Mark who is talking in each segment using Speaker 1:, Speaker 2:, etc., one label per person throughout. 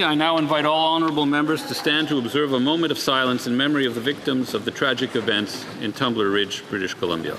Speaker 1: I now invite all honourable members to stand to observe a moment of silence in memory of the victims of the tragic events in Tumbler Ridge, British Columbia.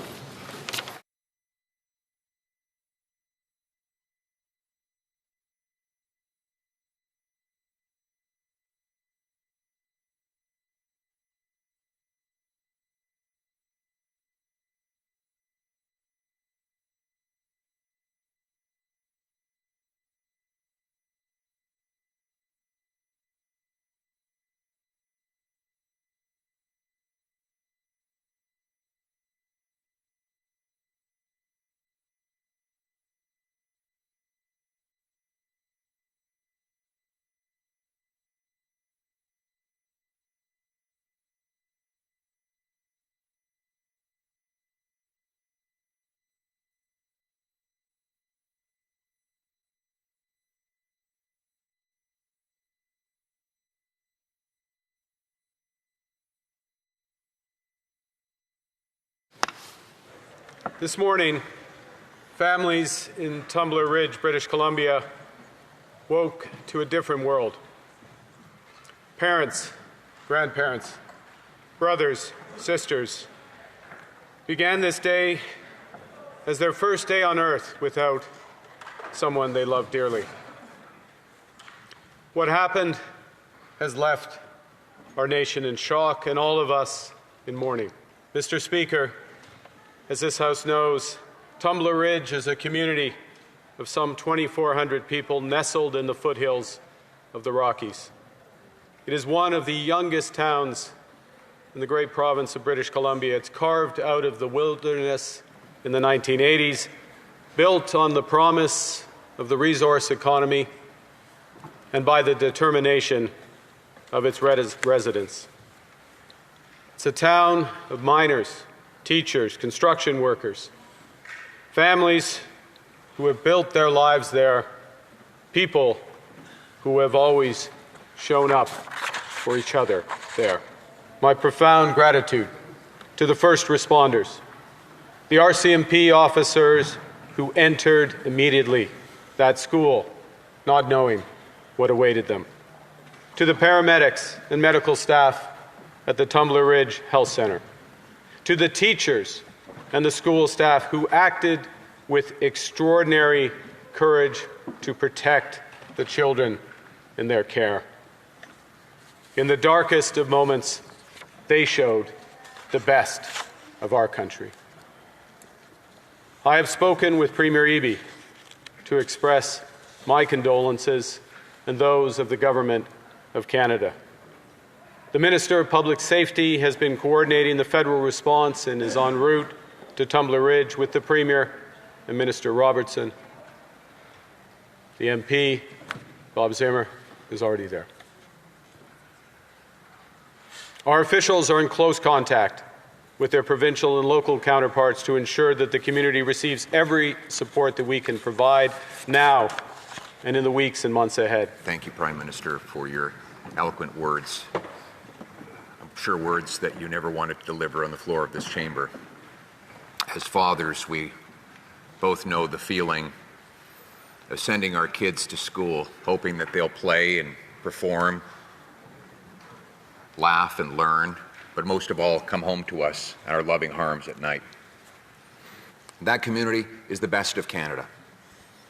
Speaker 2: This morning, families in Tumbler Ridge, British Columbia, woke to a different world. Parents, grandparents, brothers, sisters began this day as their first day on earth without someone they loved dearly. What happened has left our nation in shock and all of us in mourning. Mr. Speaker, as this House knows, Tumbler Ridge is a community of some 2,400 people nestled in the foothills of the Rockies. It is one of the youngest towns in the great province of British Columbia. It's carved out of the wilderness in the 1980s, built on the promise of the resource economy and by the determination of its residents. It's a town of miners, teachers, construction workers, families who have built their lives there, people who have always shown up for each other there. My profound gratitude to the first responders, the RCMP officers who entered immediately that school, not knowing what awaited them, to the paramedics and medical staff at the Tumbler Ridge Health Centre, to the teachers and the school staff who acted with extraordinary courage to protect the children in their care. In the darkest of moments, they showed the best of our country. I have spoken with Premier Eby to express my condolences and those of the Government of Canada. The Minister of Public Safety has been coordinating the federal response and is en route to Tumbler Ridge with the Premier and Minister Robertson. The MP, Bob Zimmer, is already there. Our officials are in close contact with their provincial and local counterparts to ensure that the community receives every support that we can provide now and in the weeks and months ahead.
Speaker 3: Thank you, Prime Minister, for your eloquent words. Sure, words that you never wanted to deliver on the floor of this chamber. As fathers, we both know the feeling of sending our kids to school, hoping that they'll play and perform, laugh and learn, but most of all, come home to us in our loving arms at night. That community is the best of Canada,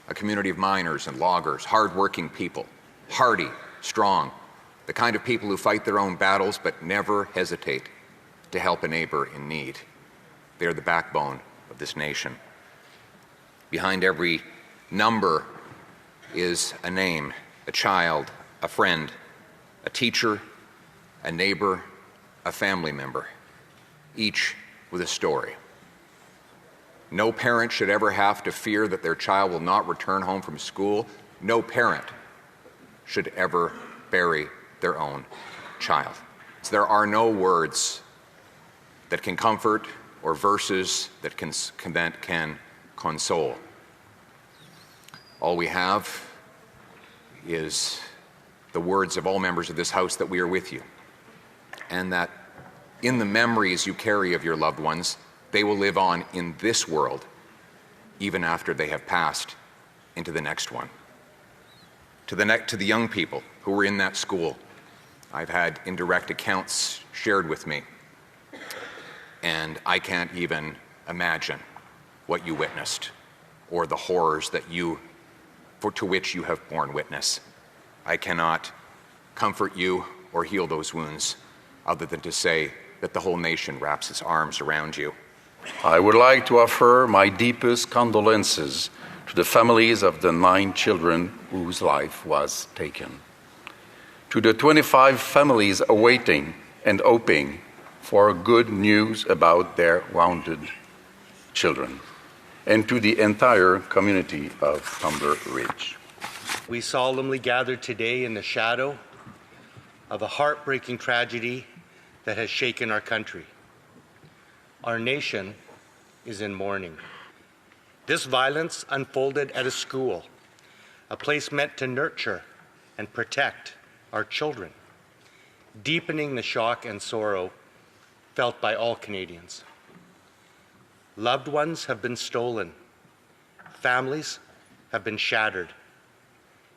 Speaker 3: a community of miners and loggers, hard-working people, hardy, strong, the kind of people who fight their own battles but never hesitate to help a neighbor in need. They are the backbone of this nation. Behind every number is a name, a child, a friend, a teacher, a neighbor, a family member, each with a story. No parent should ever have to fear that their child will not return home from school. No parent should ever bury their own child. So there are no words that can comfort or verses that can console. All we have is the words of all members of this House that we are with you, and that in the memories you carry of your loved ones, they will live on in this world even after they have passed into the next one. To the young people who were in that school. I've had indirect accounts shared with me, and I can't even imagine what you witnessed or the horrors that to which you have borne witness. I cannot comfort you or heal those wounds other than to say that the whole nation wraps its arms around you.
Speaker 4: I would like to offer my deepest condolences to the families of the 9 children whose life was taken, to the 25 families awaiting and hoping for good news about their wounded children, and to the entire community of Tumbler Ridge.
Speaker 5: We solemnly gather today in the shadow of a heartbreaking tragedy that has shaken our country. Our nation is in mourning. This violence unfolded at a school, a place meant to nurture and protect our children, deepening the shock and sorrow felt by all Canadians. Loved ones have been stolen, families have been shattered,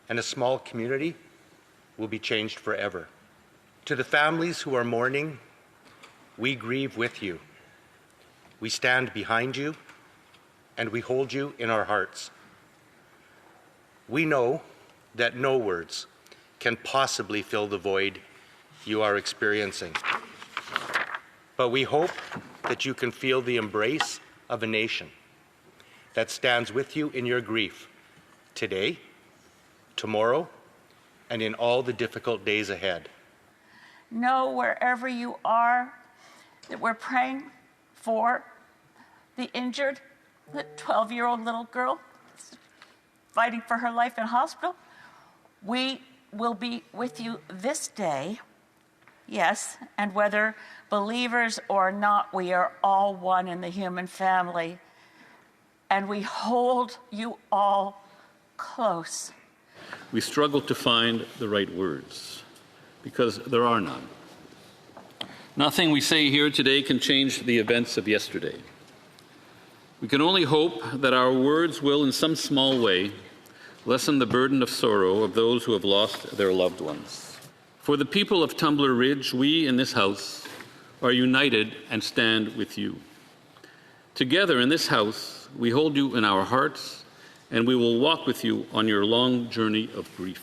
Speaker 5: and a small community will be changed forever. To the families who are mourning, we grieve with you. We stand behind you, and we hold you in our hearts. We know that no words can possibly fill the void you are experiencing, but we hope that you can feel the embrace of a nation that stands with you in your grief today, tomorrow, and in all the difficult days ahead.
Speaker 6: Know wherever you are that we're praying for the injured, the 12-year-old little girl fighting for her life in hospital. We will be with you this day, yes, and whether believers or not, we are all one in the human family, and we hold you all close.
Speaker 1: We struggle to find the right words because there are none. Nothing we say here today can change the events of yesterday. We can only hope that our words will, in some small way, lessen the burden of sorrow of those who have lost their loved ones. For the people of Tumbler Ridge, we in this House are united and stand with you. Together in this House, we hold you in our hearts, and we will walk with you on your long journey of grief.